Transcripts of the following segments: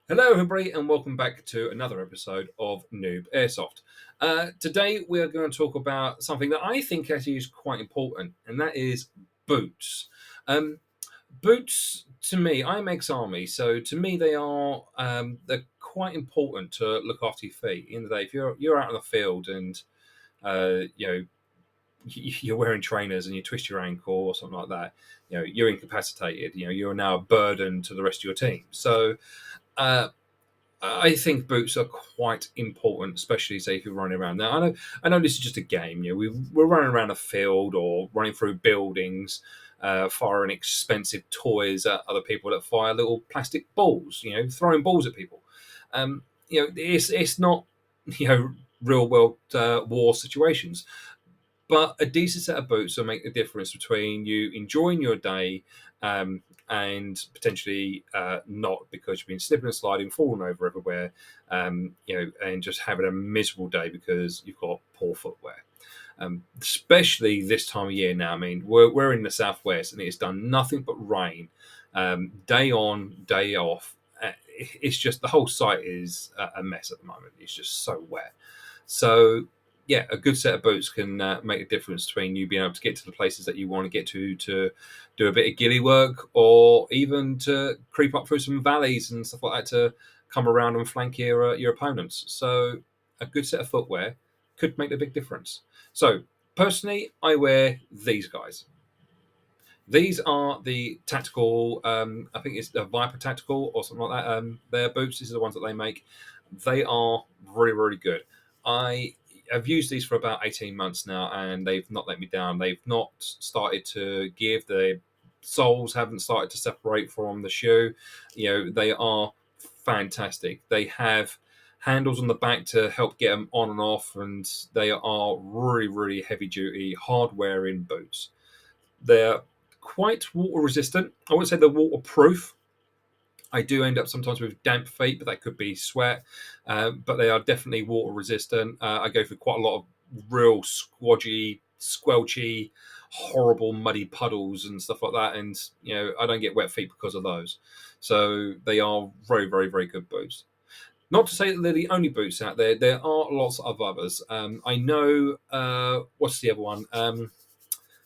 Hello, everybody, and welcome back to another episode of Noob Airsoft. Today, we are going to talk about something that I think actually is quite important, and that is boots. Boots, to me, I'm ex-army, so to me, they're quite important to look after your feet. In the day, if you're out in the field and you're wearing trainers and you twist your ankle or something like that, you're incapacitated. You're now a burden to the rest of your team. So. I think boots are quite important, especially say if you're running around. Now, I know this is just a game. We're running around a field or running through buildings, firing expensive toys at other people that fire little plastic balls. Throwing balls at people. It's not real world war situations. But a decent set of boots will make the difference between you enjoying your day and potentially not, because you've been slipping and sliding, falling over everywhere, and just having a miserable day because you've got poor footwear. Especially this time of year now. I mean, we're in the southwest and it's done nothing but rain, day on, day off. It's just the whole site is a mess at the moment. It's just so wet. So yeah, a good set of boots can make a difference between you being able to get to the places that you want to get to do a bit of ghillie work, or even to creep up through some valleys and stuff like that to come around and flank your opponents. So a good set of footwear could make a big difference. So personally, I wear these guys. These are the tactical, I think it's a Viper Tactical or something like that. Their boots, these are the ones that they make. They are really, really good. I've used these for about 18 months now, and they've not let me down. They've not started to give. The soles haven't started to separate from the shoe. They are fantastic. They have handles on the back to help get them on and off, and they are really, really heavy duty, hard wearing boots. They're quite water resistant. I wouldn't say they're waterproof. I do end up sometimes with damp feet, but that could be sweat. But they are definitely water resistant. I go through quite a lot of real squodgy, squelchy, horrible muddy puddles and stuff like that. And, I don't get wet feet because of those. So they are very, very, very good boots. Not to say that they're the only boots out there. There are lots of others. I know, what's the other one?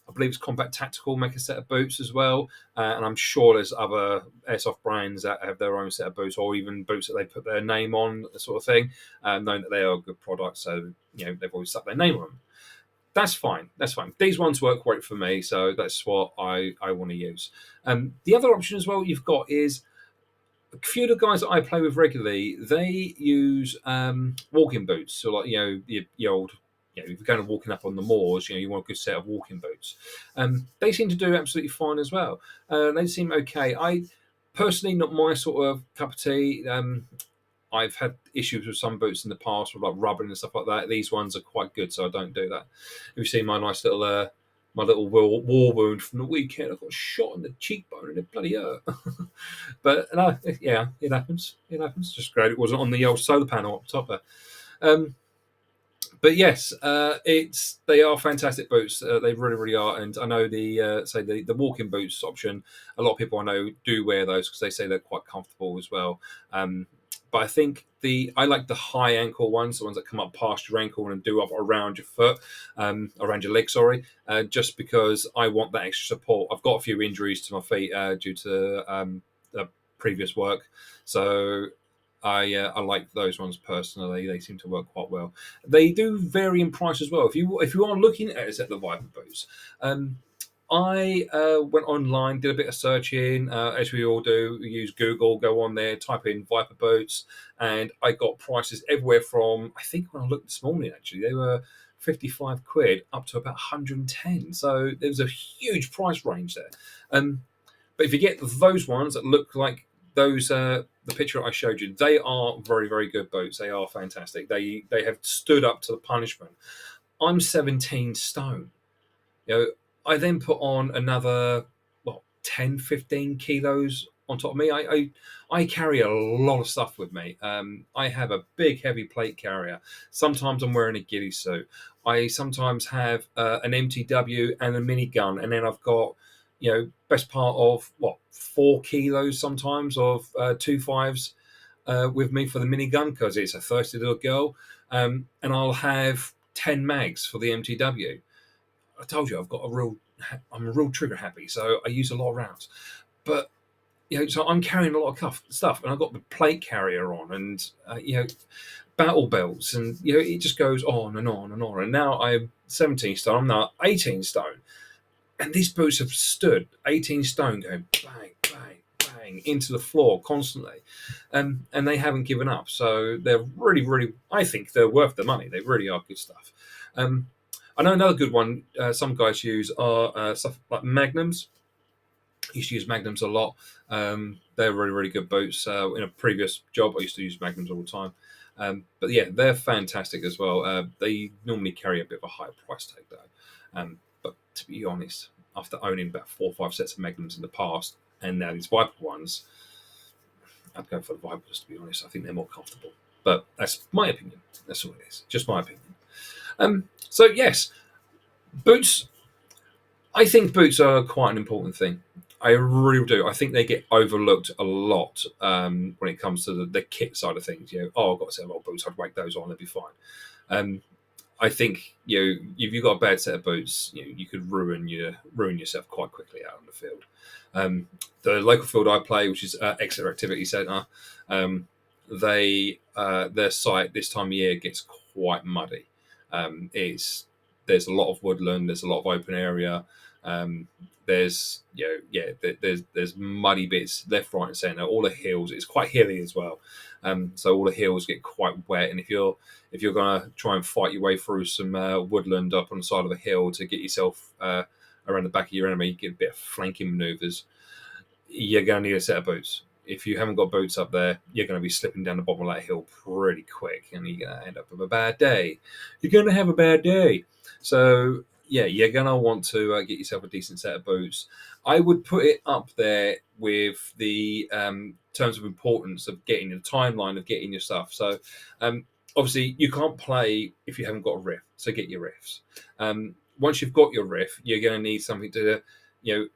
I believe it's Combat Tactical make a set of boots as well, and I'm sure there's other airsoft brands that have their own set of boots, or even boots that they put their name on, sort of thing, knowing that they are a good product. So they've always stuck their name on them. That's fine. That's fine. These ones work great for me, so that's what I want to use. The other option as well you've got is a few of the guys that I play with regularly. They use walking boots, so like your old. If you're going to walking up on the moors, you want a good set of walking boots. They seem to do absolutely fine as well. They seem okay. I personally, not my sort of cup of tea. I've had issues with some boots in the past with like rubbing and stuff like that. These ones are quite good, so I don't do that. You've seen my nice little my little war wound from the weekend. I got shot in the cheekbone and it bloody hurt. But no, yeah, it happens. It happens. Just great. It wasn't on the old solar panel up top there. But yes, they are fantastic boots. They really, really are. And I know the walking boots option. A lot of people I know do wear those because they say they're quite comfortable as well. But I think I like the high ankle ones, the ones that come up past your ankle and do up around your foot, around your leg. Sorry, just because I want that extra support. I've got a few injuries to my feet due to previous work, so. I like those ones personally. They seem to work quite well. They do vary in price as well. If you are looking at a set of Viper boots, I went online, did a bit of searching, as we all do. We use Google, go on there, type in Viper boots, and I got prices everywhere from, I think when I looked this morning, actually, they were 55 quid up to about 110. So there's a huge price range there. But if you get those ones that look like those, the picture I showed you, they are very, very good boots. They are fantastic. They have stood up to the punishment. I'm 17 stone. I then put on another 10, 15 kilos on top of me. I carry a lot of stuff with me. I have a big, heavy plate carrier. Sometimes I'm wearing a ghillie suit. I sometimes have an MTW and a minigun, and then I've got, best part of 4 kilos sometimes of 2.5s with me for the minigun because it's a thirsty little girl, and I'll have 10 mags for the MTW. I told you I'm a real trigger happy, so I use a lot of rounds. But so I'm carrying a lot of stuff, and I've got the plate carrier on, and battle belts, and it just goes on and on and on. And now I'm 17 stone. I'm now 18 stone, and these boots have stood 18 stone, going bang, bang, bang into the floor constantly, and they haven't given up. So they're really, really. I think they're worth the money. They really are good stuff. I know another good one. Some guys use are stuff like Magnums. I used to use Magnums a lot. They're really, really good boots. In a previous job, I used to use Magnums all the time. But yeah, they're fantastic as well. They normally carry a bit of a higher price tag though. But to be honest, after owning about 4 or 5 sets of Magnums in the past, and now these Viper ones, I'd go for the Vipers, to be honest. I think they're more comfortable. But that's my opinion. That's all it is. Just my opinion. So yes, boots. I think boots are quite an important thing. I really do. I think they get overlooked a lot when it comes to the kit side of things. I've got a set of old boots. I'd whack those on. They'll be fine. I think if you've got a bad set of boots, you could ruin yourself quite quickly out on the field. The local field I play, which is Exeter Activity Centre, their site this time of year gets quite muddy. There's a lot of woodland. There's a lot of open area. There's there's muddy bits left, right, and centre. All the hills. It's quite hilly as well, so all the hills get quite wet. And if you're going to try and fight your way through some woodland up on the side of a hill to get yourself around the back of your enemy, you get a bit of flanking manoeuvres. You're going to need a set of boots. If you haven't got boots up there, you're going to be slipping down the bottom of that hill pretty quick, and you're going to end up with a bad day. You're going to have a bad day. So yeah, you're going to want to get yourself a decent set of boots. I would put it up there with the terms of importance of getting the timeline of getting your stuff. So obviously you can't play if you haven't got a riff, so get your riffs. Once you've got your riff, you're going to need something to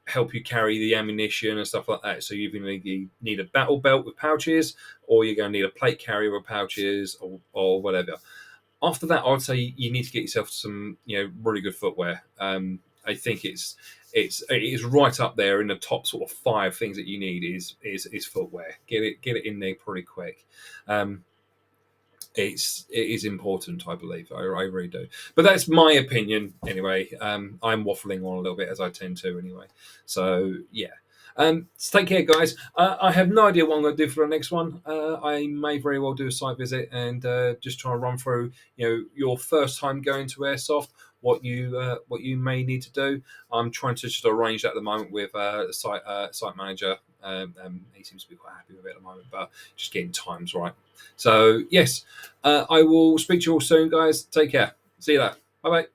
help you carry the ammunition and stuff like that. So you're going to need a battle belt with pouches, or you're going to need a plate carrier with pouches, or whatever. After that, I would say you need to get yourself some really good footwear. I think it is right up there in the top sort of 5 things that you need is footwear. Get it in there pretty quick. It is important, I believe. I really do. But that's my opinion anyway. I'm waffling on a little bit, as I tend to anyway. So yeah. So take care, guys. I have no idea what I'm going to do for the next one. I may very well do a site visit and just try and run through, your first time going to Airsoft, what you may need to do. I'm trying to just arrange that at the moment with the site manager. He seems to be quite happy with it at the moment, but just getting times right. So yes, I will speak to you all soon, guys. Take care. See you later. Bye bye.